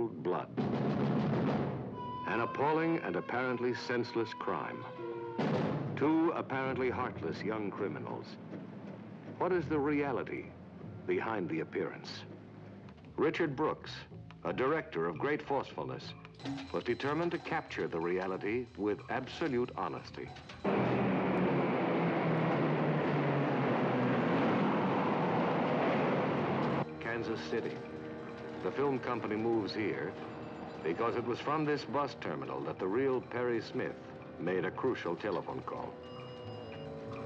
blood. An appalling and apparently senseless crime. Two apparently heartless young criminals. What is the reality behind the appearance? Richard Brooks, a director of great forcefulness, was determined to capture the reality with absolute honesty. Kansas City. The film company moves here because it was from this bus terminal that the real Perry Smith made a crucial telephone call.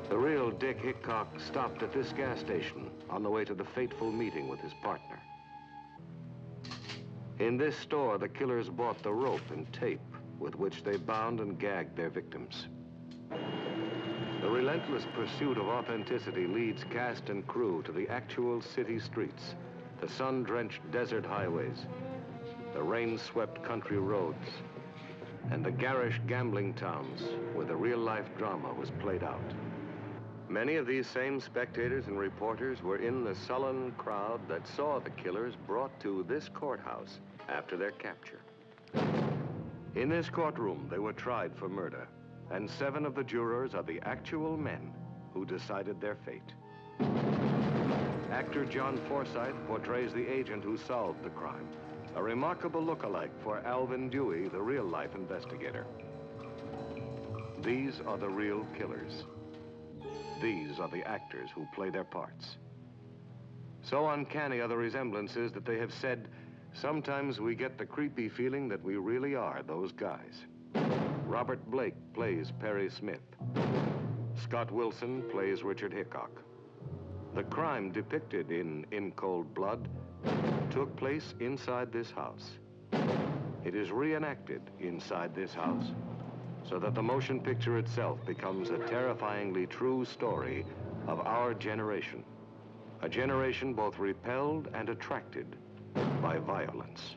The real Dick Hickok stopped at this gas station on the way to the fateful meeting with his partner. In this store, the killers bought the rope and tape with which they bound and gagged their victims. The relentless pursuit of authenticity leads cast and crew to the actual city streets, the sun-drenched desert highways, the rain-swept country roads, and the garish gambling towns where the real-life drama was played out. Many of these same spectators and reporters were in the sullen crowd that saw the killers brought to this courthouse after their capture. In this courtroom, they were tried for murder, and 7 of the jurors are the actual men who decided their fate. Actor John Forsythe portrays the agent who solved the crime, a remarkable look-alike for Alvin Dewey, the real-life investigator. These are the real killers. These are the actors who play their parts. So uncanny are the resemblances that they have said, sometimes we get the creepy feeling that we really are those guys. Robert Blake plays Perry Smith. Scott Wilson plays Richard Hickok. The crime depicted in Cold Blood took place inside this house. It is reenacted inside this house so that the motion picture itself becomes a terrifyingly true story of our generation. A generation both repelled and attracted by violence.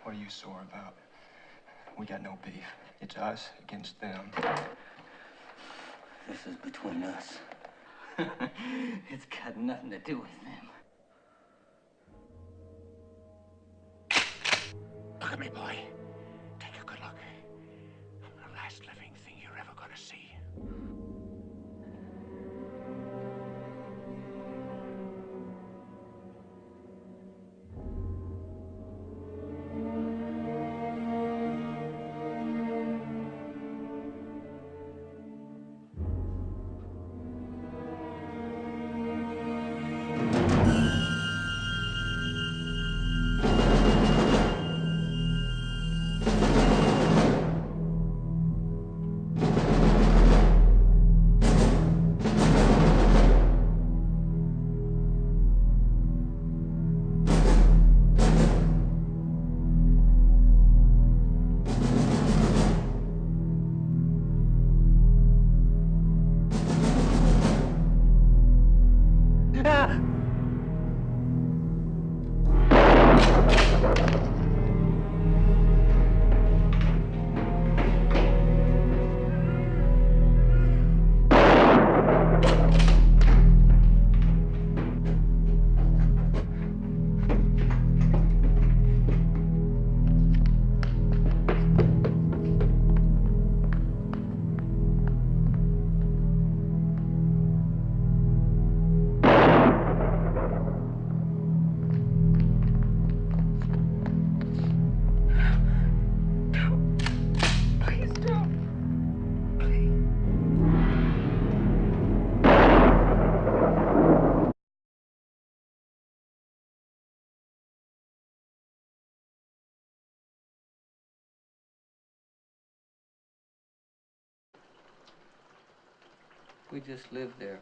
What are you sore about? We got no beef. It's us against them. This is between us. It's got nothing to do with them. Look at me, boy. Take a good look. I'm the last living thing you're ever gonna see. We just lived there,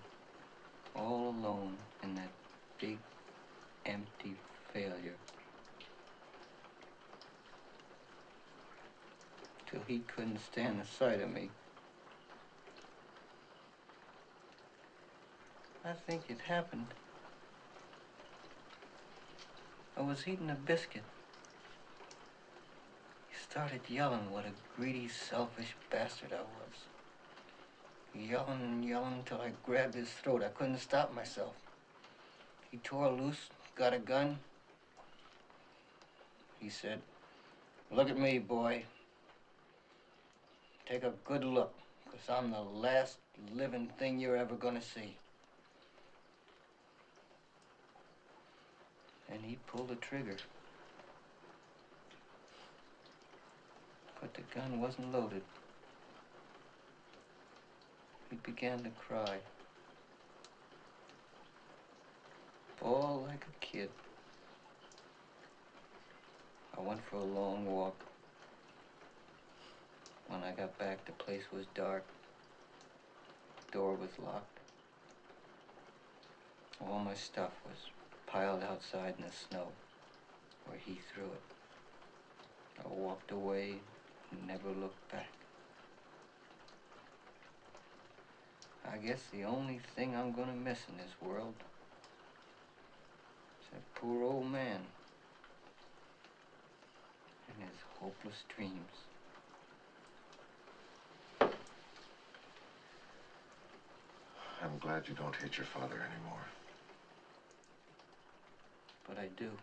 all alone in that big, empty failure. Till he couldn't stand the sight of me. I think it happened. I was eating a biscuit. He started yelling what a greedy, selfish bastard I was. Yelling and yelling until I grabbed his throat. I couldn't stop myself. He tore loose, got a gun. He said, "Look at me, boy. Take a good look, 'cause I'm the last living thing you're ever gonna see." And he pulled the trigger. But the gun wasn't loaded. He began to cry. All like a kid. I went for a long walk. When I got back, the place was dark. The door was locked. All my stuff was piled outside in the snow where he threw it. I walked away and never looked back. I guess the only thing I'm gonna miss in this world is that poor old man and his hopeless dreams. I'm glad you don't hate your father anymore. But I do.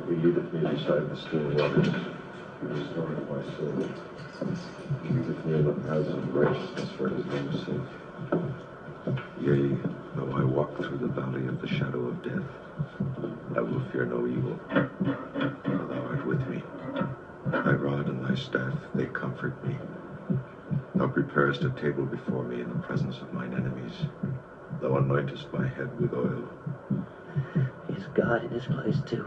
He leadeth me beside the still waters. He restoreth my soul. He leadeth me in the paths of righteousness for his name's sake. Yea, though I walk through the valley of the shadow of death, I will fear no evil, for thou art with me. Thy rod and thy staff, they comfort me. Thou preparest a table before me in the presence of mine enemies. Thou anointest my head with oil. Is God in this place too?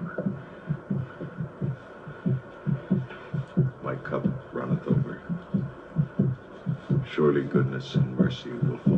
My cup runneth over. Surely goodness and mercy will follow